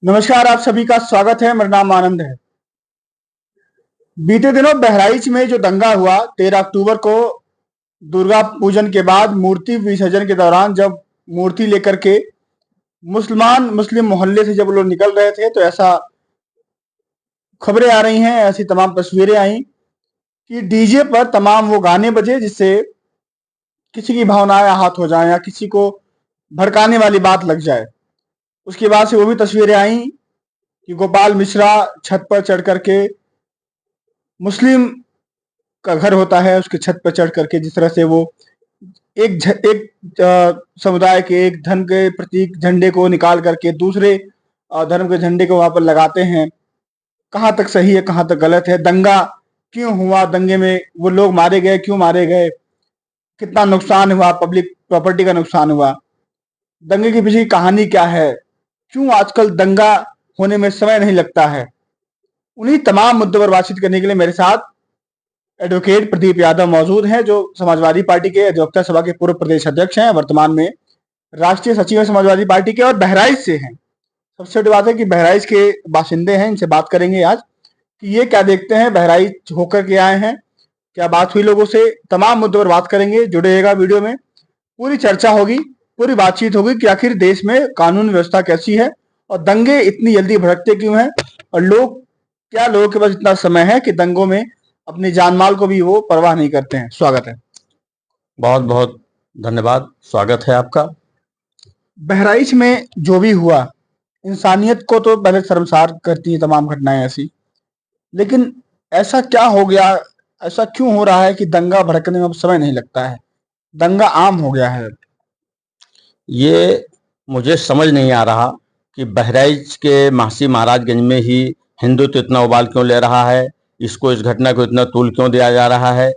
नमस्कार, आप सभी का स्वागत है। मेरा नाम आनंद है। बीते दिनों बहराइच में जो दंगा हुआ 13 अक्टूबर को, दुर्गा पूजन के बाद मूर्ति विसर्जन के दौरान जब मूर्ति लेकर के मुस्लिम मोहल्ले से जब लोग निकल रहे थे, तो ऐसा खबरें आ रही हैं, ऐसी तमाम तस्वीरें आई कि डीजे पर तमाम वो गाने बजे जिससे किसी की भावनाएं आहत हो जाएं या किसी को भड़काने वाली बात लग जाए। उसके बाद से वो भी तस्वीरें आई कि गोपाल मिश्रा छत पर चढ़ करके, मुस्लिम का घर होता है उसके छत पर चढ़ करके जिस तरह से वो एक समुदाय के एक धर्म के प्रतीक झंडे को निकाल करके दूसरे धर्म के झंडे को वहां पर लगाते हैं। कहाँ तक सही है, कहाँ तक गलत है? दंगा क्यों हुआ? दंगे में वो लोग मारे गए, क्यों मारे गए? कितना नुकसान हुआ? पब्लिक प्रॉपर्टी का नुकसान हुआ? दंगे के पीछे की कहानी क्या है? क्यों आजकल दंगा होने में समय नहीं लगता है? उन्हीं तमाम मुद्दों पर बातचीत करने के लिए मेरे साथ एडवोकेट प्रदीप यादव मौजूद हैं, जो समाजवादी पार्टी के अधिवक्ता सभा के पूर्व प्रदेश अध्यक्ष हैं, वर्तमान में राष्ट्रीय सचिव है समाजवादी पार्टी के, और बहराइच से हैं। सबसे बड़ी बात है कि बहराइच के बाशिंदे हैं। इनसे बात करेंगे आज कि ये क्या देखते हैं, बहराइच होकर के आए हैं, क्या बात हुई लोगों से, तमाम मुद्दों पर बात करेंगे। जुड़े रहेगा, वीडियो में पूरी चर्चा होगी, पूरी बातचीत होगी कि आखिर देश में कानून व्यवस्था कैसी है और दंगे इतनी जल्दी भड़कते क्यों हैं, और लोगों के पास इतना समय है कि दंगों में अपनी जान माल को भी वो परवाह नहीं करते हैं। स्वागत है। बहुत बहुत धन्यवाद, स्वागत है आपका। बहराइच में जो भी हुआ, इंसानियत को तो पहले शर्मसार करती है तमाम घटनाएं ऐसी, लेकिन ऐसा क्या हो गया, ऐसा क्यों हो रहा है कि दंगा भड़कने में अब समय नहीं लगता है, दंगा आम हो गया है? ये मुझे समझ नहीं आ रहा कि बहराइच के महासी महाराजगंज में ही हिंदुत्व इतना उबाल क्यों ले रहा है, इसको इस घटना को इतना तूल क्यों दिया जा रहा है,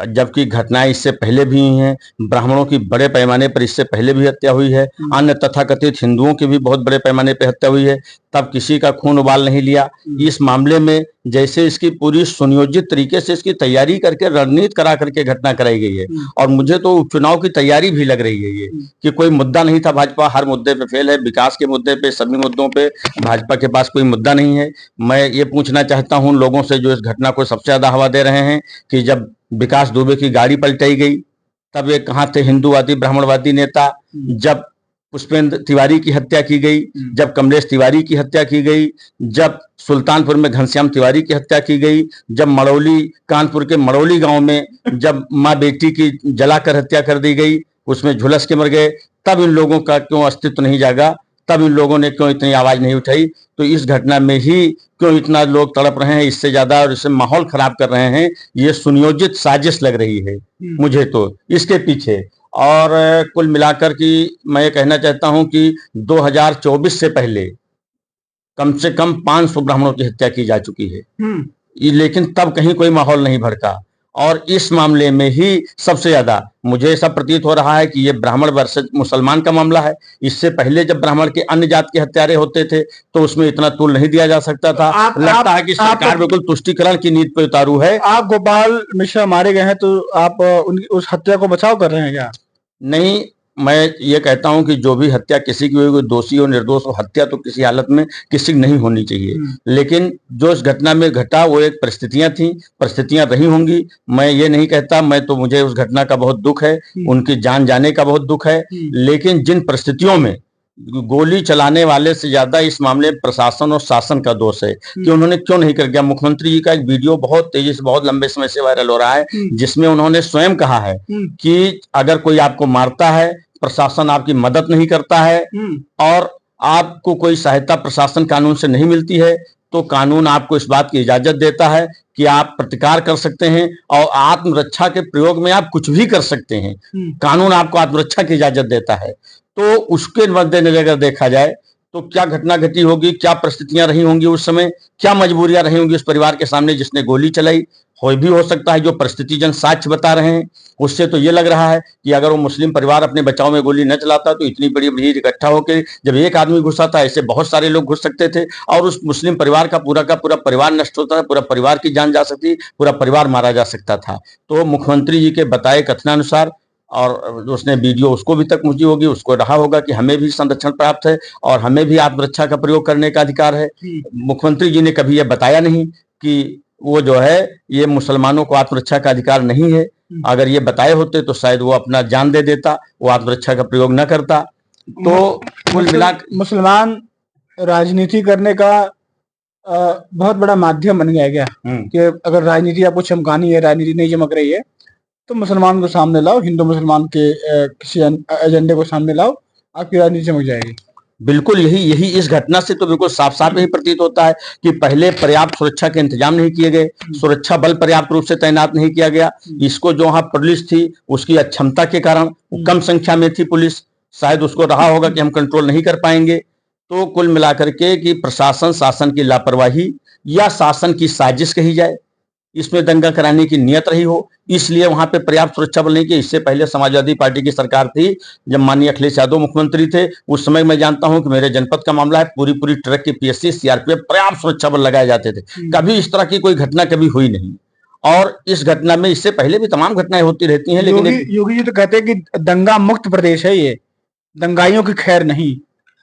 जबकि घटनाएं इससे पहले भी हुई हैं। ब्राह्मणों की बड़े पैमाने पर इससे पहले भी हत्या हुई है, अन्य तथाकथित हिंदुओं की भी बहुत बड़े पैमाने पर हत्या हुई है, तब किसी का खून उबाल नहीं लिया। इस मामले में जैसे इसकी पूरी सुनियोजित तरीके से इसकी तैयारी करके रणनीति करा करके घटना कराई गई है, और मुझे तो उपचुनाव की तैयारी भी लग रही है ये, कि कोई मुद्दा नहीं था। भाजपा हर मुद्दे पे फेल है, विकास के मुद्दे पे, सभी मुद्दों पे भाजपा के पास कोई मुद्दा नहीं है। मैं ये पूछना चाहता हूं लोगों से जो इस घटना को सबसे ज्यादा हवा दे रहे हैं कि जब विकास दुबे की गाड़ी पलटाई गई तब ये कहाँ थे हिंदूवादी ब्राह्मणवादी नेता? जब पुष्पेंद्र तिवारी की हत्या की गई, जब कमलेश तिवारी की हत्या की गई, जब सुल्तानपुर में घनश्याम तिवारी की हत्या की गई, जब मड़ौली, कानपुर के मड़ौली गांव में जब माँ बेटी की जलाकर हत्या कर दी गई, उसमें झुलस के मर गए, तब इन लोगों का क्यों अस्तित्व नहीं जागा? तब इन लोगों ने क्यों इतनी आवाज नहीं उठाई? तो इस घटना में ही क्यों इतना लोग तड़प रहे हैं इससे ज्यादा, और इससे माहौल खराब कर रहे हैं? ये सुनियोजित साजिश लग रही है मुझे तो इसके पीछे। और कुल मिलाकर की मैं ये कहना चाहता हूं कि 2024 से पहले कम से कम 500 ब्राह्मणों की हत्या की जा चुकी है, लेकिन तब कहीं कोई माहौल नहीं भड़का। और इस मामले में ही सबसे ज्यादा मुझे ऐसा प्रतीत हो रहा है कि ये ब्राह्मण वर्सेस मुसलमान का मामला है। इससे पहले जब ब्राह्मण के अन्य जात के हत्यारे होते थे तो उसमें इतना तूल नहीं दिया जा सकता था। लगता है कि सरकार बिल्कुल तुष्टिकरण की नीति पे उतारू है। आप गोपाल मिश्रा मारे गए हैं तो आप उस हत्या को बचाव कर रहे हैं क्या? नहीं, मैं ये कहता हूं कि जो भी हत्या किसी की हुई, कोई दोषी हो निर्दोष हो, हत्या तो किसी हालत में किसी की नहीं होनी चाहिए। लेकिन जो इस घटना में घटा वो एक परिस्थितियां थी, परिस्थितियां रही होंगी, मैं ये नहीं कहता। मैं तो मुझे उस घटना का बहुत दुख है, उनकी जान जाने का बहुत दुख है। लेकिन जिन परिस्थितियों में गोली चलाने वाले से ज्यादा इस मामले में प्रशासन और शासन का दोष है कि उन्होंने क्यों नहीं कर गया। मुख्यमंत्री जी का एक वीडियो बहुत तेजी से, बहुत लंबे समय से वायरल हो रहा है, जिसमें उन्होंने स्वयं कहा है कि अगर कोई आपको मारता है, प्रशासन आपकी मदद नहीं करता है और आपको कोई सहायता प्रशासन कानून से नहीं मिलती है, तो कानून आपको इस बात की इजाजत देता है कि आप प्रतिकार कर सकते हैं और आत्मरक्षा के प्रयोग में आप कुछ भी कर सकते हैं। कानून आपको आत्मरक्षा की इजाजत देता है। तो उसके मद्देनजर अगर देखा जाए तो क्या घटना घटी होगी, क्या परिस्थितियां रही होंगी उस समय, क्या मजबूरियां रही होंगी उस परिवार के सामने जिसने गोली चलाई। भी हो सकता है जो परिस्थितिजन साक्ष्य बता रहे हैं उससे तो ये लग रहा है कि अगर वो मुस्लिम परिवार अपने बचाव में गोली न चलाता तो इतनी बड़ी भीड़ इकट्ठा होकर जब एक आदमी घुसा था, ऐसे बहुत सारे लोग घुस सकते थे और उस मुस्लिम परिवार का पूरा परिवार नष्ट होता था, पूरा परिवार की जान जा सकती, पूरा परिवार मारा जा सकता था। तो मुख्यमंत्री जी के बताए कथनानुसार और उसने वीडियो उसको भी तक पहुंची होगी, उसको रहा होगा कि हमें भी संरक्षण प्राप्त है और हमें भी आत्मरक्षा का प्रयोग करने का अधिकार है। मुख्यमंत्री जी ने कभी यह बताया नहीं कि वो जो है ये मुसलमानों को आत्मरक्षा का अधिकार नहीं है। अगर ये बताए होते तो शायद वो अपना जान दे देता, वो आत्मरक्षा का प्रयोग न करता। तो कुल मिला मुसलमान राजनीति करने का बहुत बड़ा माध्यम बन गया क्या कि अगर राजनीति आपको चमकानी है, राजनीति नहीं चमक रही है तो मुसलमान को सामने लाओ, हिंदू मुसलमान के किसी एजेंडे को सामने लाओ, आपकी राजनीति चमक जाएगी। बिल्कुल यही इस घटना से तो बिल्कुल साफ साफ यही प्रतीत होता है कि पहले पर्याप्त सुरक्षा के इंतजाम नहीं किए गए, सुरक्षा बल पर्याप्त रूप से तैनात नहीं किया गया। इसको जो वहां पुलिस थी उसकी अक्षमता के कारण, कम संख्या में थी पुलिस, शायद उसको रहा होगा कि हम कंट्रोल नहीं कर पाएंगे। तो कुल मिलाकर के कि प्रशासन शासन की लापरवाही या शासन की साजिश कही जाए, इसमें दंगा कराने की नियत रही हो, इसलिए वहां पे पर्याप्त सुरक्षा बल नहीं की। इससे पहले समाजवादी पार्टी की सरकार थी, जब माननीय अखिलेश यादव मुख्यमंत्री थे, उस समय मैं जानता हूं कि मेरे जनपद का मामला है, पूरी ट्रक की पीएससी सीआरपीएफ पर्याप्त सुरक्षा बल लगाए जाते थे। कभी इस तरह की कोई घटना कभी हुई नहीं। और इस घटना में इससे पहले भी तमाम घटनाएं होती रहती हैं, लेकिन योगी जी तो कहते हैं कि दंगा मुक्त प्रदेश है ये, दंगाइयों की खैर नहीं।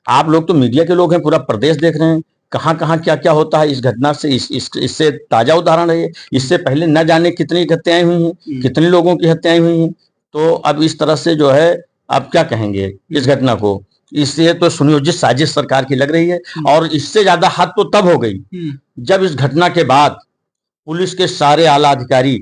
आप लोग तो मीडिया के लोग हैं, पूरा प्रदेश देख रहे हैं, कहां कहां क्या क्या होता है। इस घटना से इससे ताजा उदाहरण है। इससे पहले न जाने कितनी हत्याएं हुई हैं, कितने लोगों की हत्याएं हुई हैं। तो अब इस तरह से जो है आप क्या कहेंगे इस घटना को, इससे तो सुनियोजित साजिश सरकार की लग रही है। और इससे ज्यादा हद तो तब हो गई जब इस घटना के बाद पुलिस के सारे आला अधिकारी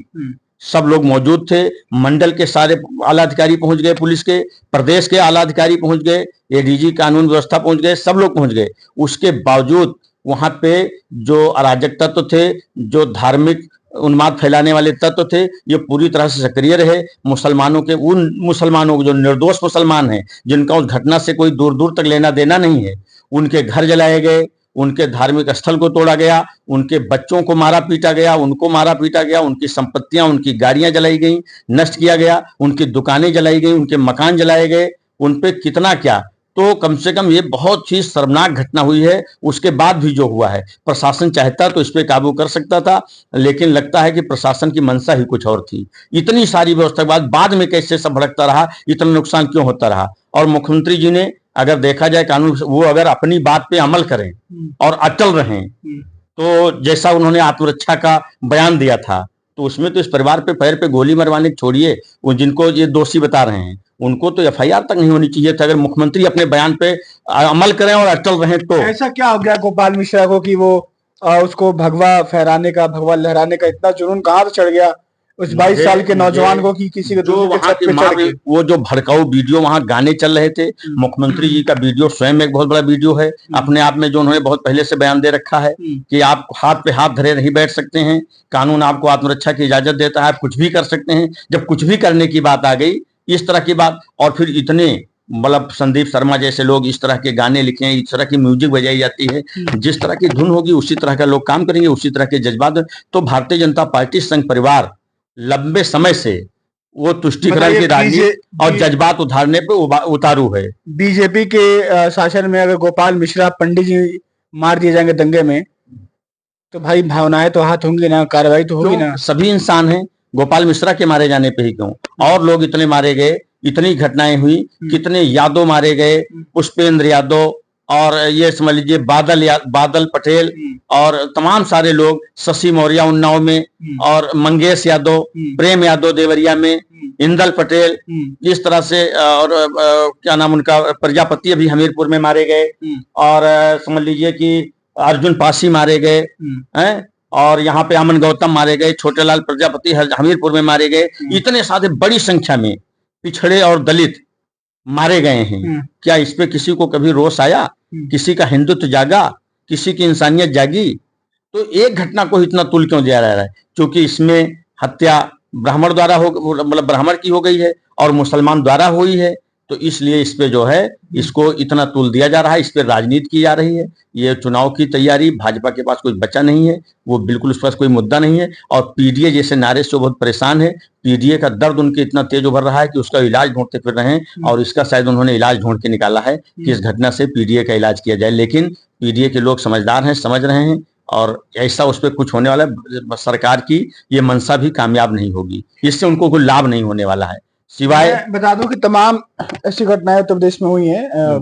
सब लोग मौजूद थे, मंडल के सारे आला अधिकारी पहुंच गए, पुलिस के प्रदेश के आला अधिकारी पहुंच गए, एडीजी कानून व्यवस्था पहुंच गए, सब लोग पहुंच गए। उसके बावजूद वहां पे जो अराजक तत्व थे, जो धार्मिक उन्माद फैलाने वाले तत्व थे, ये पूरी तरह से सक्रिय रहे। मुसलमानों के, उन मुसलमानों को जो निर्दोष मुसलमान हैं, जिनका उस घटना से कोई दूर दूर तक लेना देना नहीं है, उनके घर जलाए गए, उनके धार्मिक स्थल को तोड़ा गया, उनके बच्चों को मारा पीटा गया, उनको मारा पीटा गया, उनकी संपत्तियां, उनकी गाड़ियां जलाई गई, नष्ट किया गया, उनकी दुकानें जलाई गई, उनके मकान जलाए गए, उन पे कितना क्या। तो कम से कम ये बहुत ही शर्मनाक घटना हुई है। उसके बाद भी जो हुआ है, प्रशासन चाहता तो इस पे काबू कर सकता था, लेकिन लगता है कि प्रशासन की मंशा ही कुछ और थी। इतनी सारी व्यवस्था के बाद में कैसे सब भड़कता रहा, इतना नुकसान क्यों होता रहा। और मुख्यमंत्री जी ने, अगर देखा जाए कानून, वो अगर अपनी बात पे अमल करें और अटल रहें, तो जैसा उन्होंने आत्मरक्षा का बयान दिया था, तो उसमें तो इस परिवार पे पैर पे गोली मरवाने छोड़िए, वो जिनको ये दोषी बता रहे हैं उनको तो एफआईआर तक नहीं होनी चाहिए था। अगर मुख्यमंत्री अपने बयान पे अमल करें और अटल रहें तो। ऐसा क्या हो गया गोपाल मिश्रा को कि वो उसको भगवा फहराने का, भगवा लहराने का इतना जुनून कहाँ से चढ़ गया उस 22 साल के नौजवान को कि किसी के जो वहां के वो जो भड़काऊ वीडियो वहां गाने चल रहे थे, मुख्यमंत्री जी का वीडियो स्वयं एक बहुत बड़ा वीडियो है अपने आप में, जो उन्होंने बहुत पहले से बयान दे रखा है कि आप हाथ पे हाथ धरे नहीं बैठ सकते हैं, कानून आपको आत्मरक्षा की इजाजत देता है, आप कुछ भी कर सकते हैं। जब कुछ भी करने की बात आ गई, इस तरह की बात, और फिर इतने मतलब संदीप शर्मा जैसे लोग इस तरह के गाने लिखे हैं, इस तरह की म्यूजिक बजाई जाती है, जिस तरह की धुन होगी उसी तरह का लोग काम करेंगे, उसी तरह के जज्बात। तो भारतीय जनता पार्टी संघ परिवार लंबे समय से वो तुष्टिकरण की राजनीति और जज्बात उधारने पे उतारू है। बीजेपी के शासन में अगर गोपाल मिश्रा पंडित जी मार दिए जाएंगे दंगे में, तो भाई भावनाएं तो हाथ होंगी ना, कार्रवाई तो होगी ना। सभी इंसान हैं, गोपाल मिश्रा के मारे जाने पे ही क्यों, और लोग इतने मारे गए, इतनी घटनाएं हुई, कितने यादव मारे गए, पुष्पेंद्र यादव, और ये समझ लीजिए बादल पटेल, और तमाम सारे लोग, शशि मौर्य उन्नाव में, और मंगेश यादव, प्रेम यादव देवरिया में, इंदल पटेल, इस तरह से, और क्या नाम उनका, प्रजापति अभी हमीरपुर में मारे गए, और समझ लीजिए कि अर्जुन पासी मारे गए हैं, और यहाँ पे अमन गौतम मारे गए, छोटेलाल प्रजापति हमीरपुर में मारे गए। इतने सारे बड़ी संख्या में पिछड़े और दलित मारे गए हैं। क्या इस पे किसी को कभी रोष आया? किसी का हिंदुत्व जागा? किसी की इंसानियत जागी? तो एक घटना को इतना तुल क्यों दिया जा रहा है? क्योंकि इसमें हत्या ब्राह्मण द्वारा हो, मतलब ब्राह्मण की हो गई है और मुसलमान द्वारा हुई है, तो इसलिए इस पे जो है इसको इतना तुल दिया जा रहा है, इस पे राजनीति की जा रही है। ये चुनाव की तैयारी, भाजपा के पास कुछ बचा नहीं है, वो बिल्कुल उस पास कोई मुद्दा नहीं है, और पीडीए जैसे नारे से बहुत परेशान है। पीडीए का दर्द उनके इतना तेज उभर रहा है कि उसका इलाज ढूंढते फिर रहे हैं, और इसका शायद उन्होंने इलाज ढूंढ के निकाला है कि इस घटना से पीडीए का इलाज किया जाए। लेकिन पीडीए के लोग समझदार हैं, समझ रहे हैं, और ऐसा उस पर कुछ होने वाला, सरकार की ये मंशा भी कामयाब नहीं होगी, इससे उनको कोई लाभ नहीं होने वाला है। सिवाय मैं बता दूं कि तमाम ऐसी घटनाएं उत्तर प्रदेश में हुई हैं।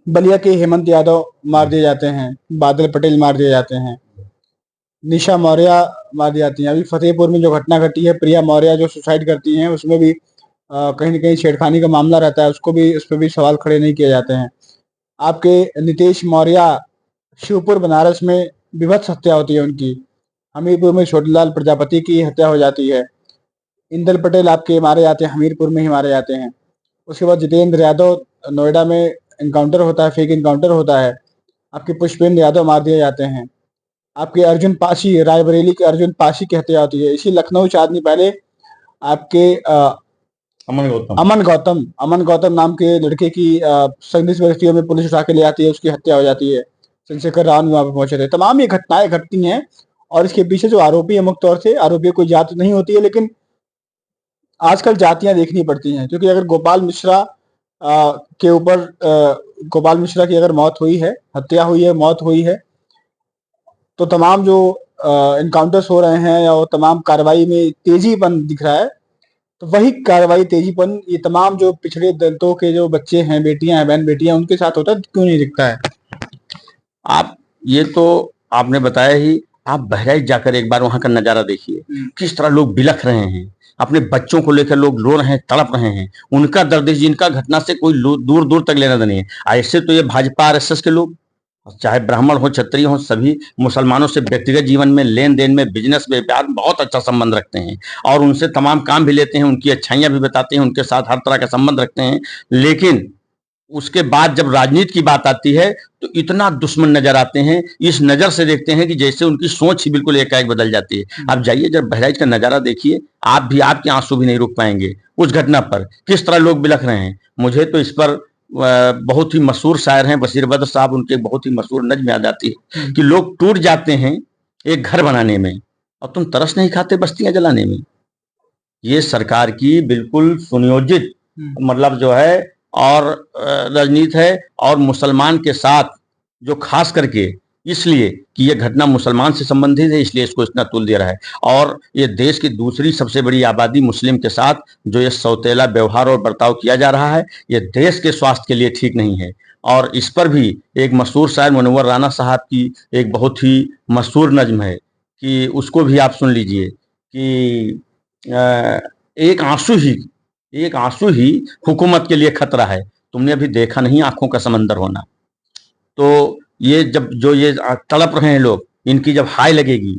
बलिया के हेमंत यादव मार दिए जाते हैं, बादल पटेल मार दिए जाते हैं, निशा मौर्य मार दी जाती हैं। अभी फतेहपुर में जो घटना घटी है, प्रिया मौर्य जो सुसाइड करती हैं, उसमें भी कहीं न कहीं छेड़खानी का मामला रहता है, उस पे भी सवाल खड़े नहीं किए जाते हैं। आपके नीतीश मौर्य शिवपुर बनारस में विभत्स हत्या होती है उनकी। हमीरपुर में छोटेलाल प्रजापति की हत्या हो जाती है। इंदल पटेल आपके मारे जाते हैं, हमीरपुर में ही मारे जाते हैं। उसके बाद जितेंद्र यादव नोएडा में एनकाउंटर होता है, फेक एनकाउंटर होता है। आपके पुष्पेंद्र यादव मार दिए जाते हैं। आपके अर्जुन पाशी, रायबरेली के अर्जुन पाशी की हत्या होती है। इसी लखनऊ 4 दिन पहले आपके अमन गौतम नाम के लड़के की संदिग्ध व्यक्तियों में पुलिस उठा के ले आती है, उसकी हत्या हो जाती है। चंद्रशेखर राव वहां पर पहुंचे थे। तमाम ये घटनाएं घटती हैं और इसके पीछे जो आरोपी है, मुख्य तौर से आरोपियों को जात नहीं होती है, लेकिन आजकल जातियां देखनी पड़ती हैं, क्योंकि अगर गोपाल मिश्रा के ऊपर गोपाल मिश्रा की अगर मौत हुई है, हत्या हुई है, मौत हुई है, तो तमाम जो इनकाउंटर्स हो रहे हैं या वो तमाम कार्रवाई में तेजीपन दिख रहा है, तो वही कार्रवाई तेजीपन ये तमाम जो पिछड़े दलितों के जो बच्चे हैं, बेटियां हैं, बहन बेटियां, उनके साथ होता है, क्यों नहीं दिखता है? आप ये तो आपने बताया ही, आप बहराइच जाकर एक बार वहां का नजारा देखिए, किस तरह लोग बिलख रहे हैं, अपने बच्चों को लेकर लोग रो रहे हैं, तड़प रहे हैं। उनका दर्द जिनका घटना से कोई दूर दूर तक लेना नहीं है। ऐसे तो ये भाजपा आरएसएस के लोग, चाहे ब्राह्मण हो क्षत्रिय हो, सभी मुसलमानों से व्यक्तिगत जीवन में, लेन देन में, बिजनेस में, व्यापार में बहुत अच्छा संबंध रखते हैं और उनसे तमाम काम भी लेते हैं, उनकी अच्छाइयां भी बताते हैं, उनके साथ हर तरह का संबंध रखते हैं। लेकिन उसके बाद जब राजनीति की बात आती है तो इतना दुश्मन नजर आते हैं। इस नजर से देखते हैं कि जैसे उनकी सोच ही बिल्कुल एकाएक बदल जाती है। आप जाइए, जब बहराइच का नजारा देखिए, आप भी, आपके आंसू भी नहीं रुक पाएंगे उस घटना पर, किस तरह लोग बिलख रहे हैं। मुझे तो इस पर बहुत ही मशहूर शायर हैं बशीर बद्र साहब, उनके बहुत ही मशहूर नज्म याद आती है कि लोग टूट जाते हैं एक घर बनाने में और तुम तरस नहीं खाते बस्तियां जलाने में। ये सरकार की बिल्कुल सुनियोजित मतलब जो है और राजनीति है, और मुसलमान के साथ जो खास करके इसलिए कि यह घटना मुसलमान से संबंधित है, इसलिए इसको इतना तुल दे रहा है। और ये देश की दूसरी सबसे बड़ी आबादी मुस्लिम के साथ जो ये सौतेला व्यवहार और बर्ताव किया जा रहा है, ये देश के स्वास्थ्य के लिए ठीक नहीं है। और इस पर भी एक मशहूर शायर मुनव्वर राना साहब की एक बहुत ही मशहूर नज्म है कि उसको भी आप सुन लीजिए कि एक आंसू ही हुकूमत के लिए खतरा है, तुमने अभी देखा नहीं आंखों का समंदर होना। तो ये जब जो ये तड़प रहे हैं लोग, इनकी जब हाय लगेगी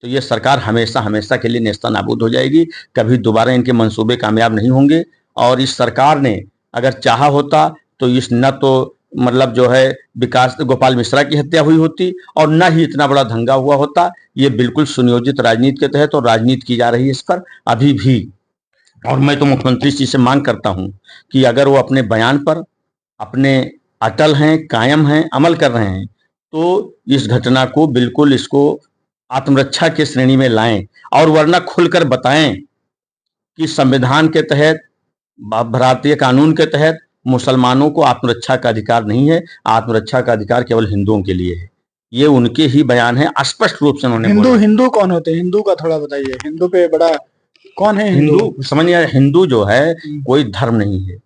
तो ये सरकार हमेशा हमेशा के लिए नेस्तनाबूद हो जाएगी, कभी दोबारा इनके मंसूबे कामयाब नहीं होंगे। और इस सरकार ने अगर चाहा होता तो इस न तो मतलब जो है विकास गोपाल मिश्रा की हत्या हुई होती और न ही इतना बड़ा दंगा हुआ होता। ये बिल्कुल सुनियोजित राजनीति के तहत और राजनीति की जा रही है इस पर अभी भी। और मैं तो मुख्यमंत्री जी से मांग करता हूं कि अगर वो अपने बयान पर अपने अटल हैं, कायम हैं, अमल कर रहे हैं, तो इस घटना को बिल्कुल इसको आत्मरक्षा के श्रेणी में लाएं और वरना खुलकर बताएं कि संविधान के तहत, भारतीय कानून के तहत मुसलमानों को आत्मरक्षा का अधिकार नहीं है, आत्मरक्षा का अधिकार केवल हिंदुओं के लिए है। ये उनके ही बयान है, स्पष्ट रूप से उन्होंने बोला। हिंदू कौन होते हैं? हिंदू का थोड़ा बताइए, हिंदू पे बड़ा कौन है हिंदू? समझ नहीं आया। हिंदू जो है कोई धर्म नहीं है,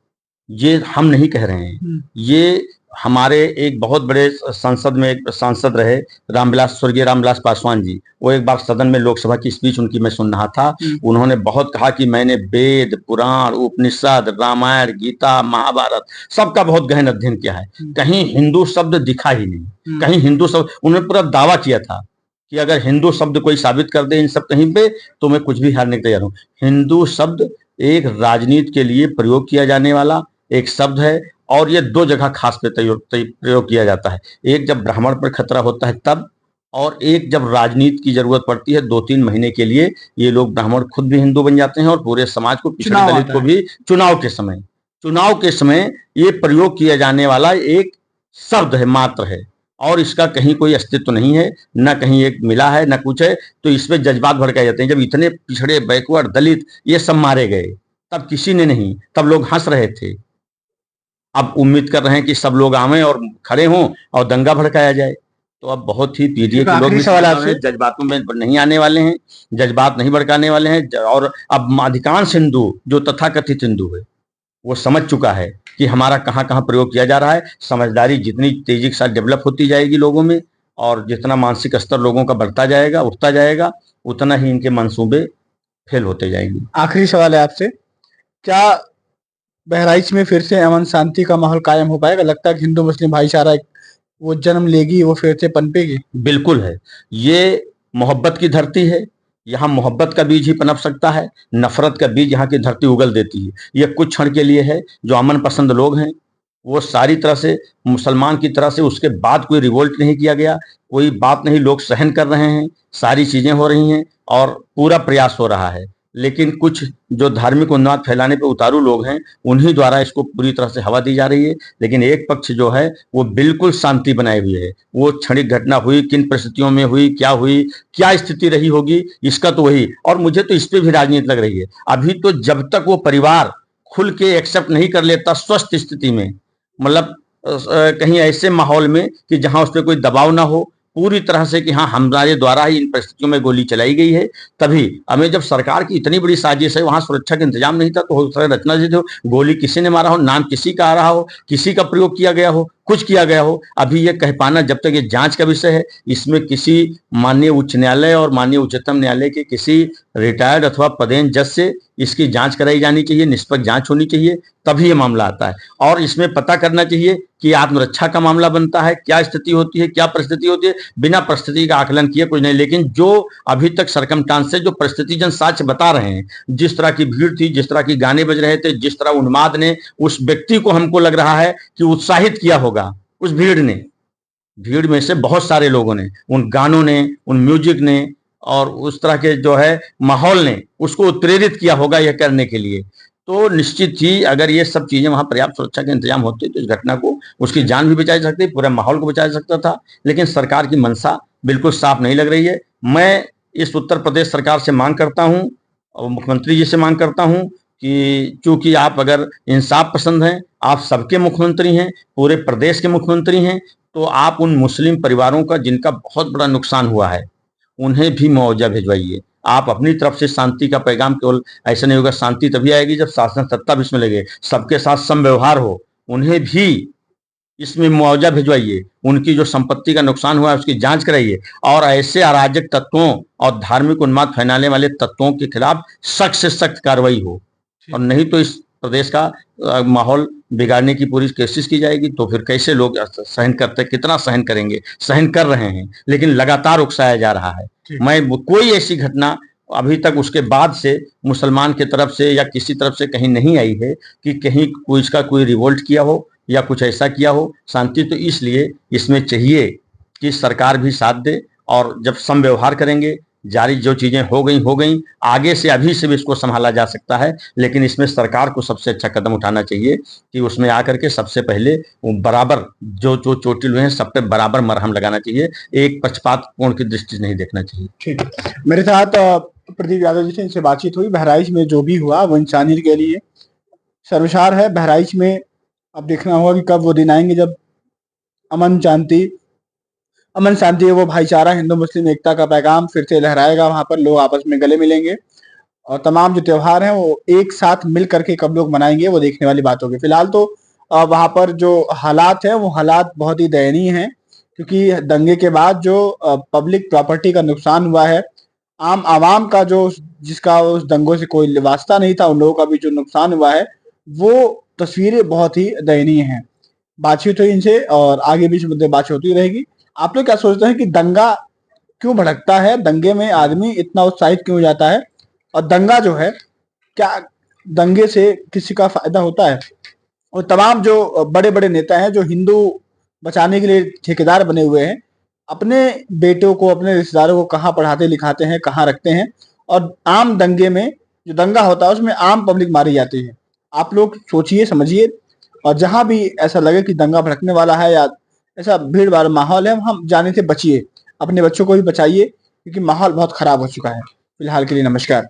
ये हम नहीं कह रहे हैं। ये हमारे एक बहुत बड़े संसद में एक सांसद रहे स्वर्गीय रामविलास पासवान जी, वो एक बार सदन में लोकसभा की स्पीच उनकी मैं सुन रहा था, उन्होंने बहुत कहा कि मैंने वेद, पुराण, उपनिषद, रामायण, गीता, महाभारत सबका बहुत गहन अध्ययन किया है, कहीं हिंदू शब्द दिखा ही नहीं, कहीं हिंदू शब्द। उन्होंने पूरा दावा किया था कि अगर हिंदू शब्द कोई साबित कर दे इन सब कहीं पे तो मैं कुछ भी हारने को तैयार हूं। हिंदू शब्द एक राजनीति के लिए प्रयोग किया जाने वाला एक शब्द है और ये दो जगह खास पे प्रयोग किया जाता है। एक जब ब्राह्मण पर खतरा होता है तब, और एक जब राजनीति की जरूरत पड़ती है 2-3 महीने के लिए, ये लोग ब्राह्मण खुद भी हिंदू बन जाते हैं और पूरे समाज को, पिछड़े दलित को भी चुनाव के समय ये प्रयोग किया जाने वाला एक शब्द है, मात्र है, और इसका कहीं कोई अस्तित्व नहीं है, न कहीं एक मिला है, न कुछ है। तो इसमें जज्बात भड़काए जाते हैं। जब इतने पिछड़े, बैकवर्ड, दलित ये सब मारे गए तब किसी ने नहीं, तब लोग हंस रहे थे। अब उम्मीद कर रहे हैं कि सब लोग आवें और खड़े हों और दंगा भड़काया जाए। तो अब बहुत ही पीढ़ी के लोग आखिरी भी सवाल समझ आपसे, में जज्बातों में नहीं आने वाले हैं, जज्बात नहीं भड़काने वाले हैं। और अब अधिकांश हिंदू जो तथाकथित हिंदू है वो समझ चुका है कि हमारा कहाँ कहाँ प्रयोग किया जा रहा है। समझदारी जितनी तेजी के साथ डेवलप होती जाएगी लोगों में, और जितना मानसिक स्तर लोगों का बढ़ता जाएगा, उठता जाएगा, उतना ही इनके मंसूबे फेल होते जाएंगे। आखिरी सवाल है आपसे, क्या बहराइच में फिर से अमन शांति का माहौल कायम हो पाएगा? लगता है कि हिंदू मुस्लिम भाईचारा वो जन्म लेगी, वो फिर से पनपेगी? बिल्कुल है। ये मोहब्बत की धरती है, यहाँ मोहब्बत का बीज ही पनप सकता है। नफरत का बीज यहाँ की धरती उगल देती है। ये कुछ क्षण के लिए है। जो अमन पसंद लोग हैं वो सारी तरह से मुसलमान की तरह से उसके बाद कोई रिवोल्ट नहीं किया गया, कोई बात नहीं, लोग सहन कर रहे हैं, सारी चीजें हो रही हैं और पूरा प्रयास हो रहा है। लेकिन कुछ जो धार्मिक उन्माद फैलाने पे उतारू लोग हैं उन्हीं द्वारा इसको पूरी तरह से हवा दी जा रही है। लेकिन एक पक्ष जो है वो बिल्कुल शांति बनाए हुए है। वो क्षणिक घटना हुई, किन परिस्थितियों में हुई, क्या स्थिति रही होगी, इसका तो वही। और मुझे तो इस पे भी राजनीति लग रही है। अभी तो जब तक वो परिवार खुल के एक्सेप्ट नहीं कर लेता स्वस्थ स्थिति में, मतलब कहीं ऐसे माहौल में कि जहां उस पर कोई दबाव ना हो पूरी तरह से कि हाँ हमारे द्वारा ही इन परिस्थितियों में गोली चलाई गई है, तभी हमें, जब सरकार की इतनी बड़ी साजिश है, वहां सुरक्षा का इंतजाम नहीं था, तो हो सकता है रचना जी हो, गोली किसी ने मारा हो, नाम किसी का आ रहा हो, किसी का प्रयोग किया गया हो, कुछ किया गया हो। अभी ये कह पाना, जब तक ये जांच का विषय है, इसमें किसी माननीय उच्च न्यायालय और माननीय उच्चतम न्यायालय के किसी रिटायर्ड अथवा पदेन जज से इसकी जांच कराई जानी चाहिए, निष्पक्ष जांच होनी चाहिए, तभी ये मामला आता है। और इसमें पता करना चाहिए कि आत्मरक्षा का मामला बनता है, क्या स्थिति होती है, क्या परिस्थिति होती है। बिना परिस्थिति का आकलन किए कुछ नहीं। लेकिन जो अभी तक सरकमस्टांस से जो परिस्थितिजन साक्ष्य बता रहे हैं, जिस तरह की भीड़ थी, जिस तरह की गाने बज रहे थे, जिस तरह उन्माद ने उस व्यक्ति को, हमको लग रहा है कि उत्साहित किया होगा, उस भीड़ में से बहुत सारे लोगों ने, उन गानों ने, उन म्यूजिक ने और उस तरह के जो है माहौल ने उसको उत्प्रेरित किया होगा यह करने के लिए। तो निश्चित ही अगर ये सब चीजें वहां पर्याप्त सुरक्षा के इंतजाम होते तो इस घटना को, उसकी जान भी बचा जा सकती, पूरे माहौल को बचा जा सकता था। लेकिन सरकार की मंशा बिल्कुल साफ नहीं लग रही है। मैं इस उत्तर प्रदेश सरकार से मांग करता हूं और मुख्यमंत्री जी से मांग करता हूं कि चूंकि आप अगर इंसाफ पसंद हैं, आप सबके मुख्यमंत्री हैं, पूरे प्रदेश के मुख्यमंत्री हैं, तो आप उन मुस्लिम परिवारों का जिनका बहुत बड़ा नुकसान हुआ है उन्हें भी मुआवजा भिजवाइए। आप अपनी तरफ से शांति का पैगाम, केवल ऐसा नहीं होगा, शांति तभी आएगी जब शासन सत्ता भी इसमें लगे, सबके साथ समव्यवहार हो। उन्हें भी इसमें मुआवजा भिजवाइए, उनकी जो संपत्ति का नुकसान हुआ है उसकी जांच कराइए, और ऐसे अराजक तत्वों और धार्मिक उन्माद फैलाने वाले तत्वों के खिलाफ सख्त से सख्त कार्रवाई हो। और नहीं तो इस प्रदेश का माहौल बिगाड़ने की पूरी कोशिश की जाएगी। तो फिर कैसे लोग सहन करते, कितना सहन करेंगे, सहन कर रहे हैं लेकिन लगातार उकसाया जा रहा है। मैं कोई ऐसी घटना अभी तक उसके बाद से मुसलमान की तरफ से या किसी तरफ से कहीं नहीं आई है कि कहीं कोई इसका कोई रिवोल्ट किया हो या कुछ ऐसा किया हो। शांति तो इसलिए इसमें चाहिए कि सरकार भी साथ दे, और जब सम व्यवहार करेंगे, जारी जो चीजें हो गई, आगे से अभी से भी इसको संभाला जा सकता है। लेकिन इसमें सरकार को सबसे अच्छा कदम उठाना चाहिए कि उसमें आकर के सबसे पहले बराबर जो जो चोटिल हुए हैं सब पे बराबर मरहम लगाना चाहिए, एक पक्षपात कोण की दृष्टि से नहीं देखना चाहिए। ठीक है, मेरे साथ प्रदीप यादव जी से इनसे बातचीत हुई। बहराइच में जो भी हुआ वो इंसानियत के लिए सर्वसार है। बहराइच में अब देखना होगा कि कब वो दिन आएंगे जब अमन शांति वो भाईचारा, हिंदू मुस्लिम एकता का पैगाम फिर से लहराएगा। वहां पर लोग आपस में गले मिलेंगे और तमाम जो त्योहार हैं वो एक साथ मिल करके कब लोग मनाएंगे वो देखने वाली बात होगी। फिलहाल तो वहां पर जो हालात है वो हालात बहुत ही दयनीय हैं, क्योंकि दंगे के बाद जो पब्लिक प्रॉपर्टी का नुकसान हुआ है, आम आवाम का जो, जिसका उस दंगों से कोई वास्ता नहीं था, उन लोगों का भी जो नुकसान हुआ है, वो तस्वीरें बहुत ही दयनीय हैं। बातचीत हुई इनसे और आगे भी इस मुद्दे बातचीत होती रहेगी। आप लोग क्या सोचते हैं कि दंगा क्यों भड़कता है? दंगे में आदमी इतना उत्साहित क्यों हो जाता है? और दंगा जो है, क्या दंगे से किसी का फायदा होता है? और तमाम जो बड़े बड़े नेता हैं जो हिंदू बचाने के लिए ठेकेदार बने हुए हैं, अपने बेटों को, अपने रिश्तेदारों को कहाँ पढ़ाते लिखाते हैं, कहाँ रखते हैं? और आम दंगे में, जो दंगा होता है उसमें आम पब्लिक मारी जाती है। आप लोग सोचिए, समझिए, और जहां भी ऐसा लगे कि दंगा भड़कने वाला है या ऐसा भीड़ भाड़ माहौल है, हम जाने से बचिए, अपने बच्चों को भी बचाइए, क्योंकि माहौल बहुत खराब हो चुका है। फिलहाल के लिए नमस्कार।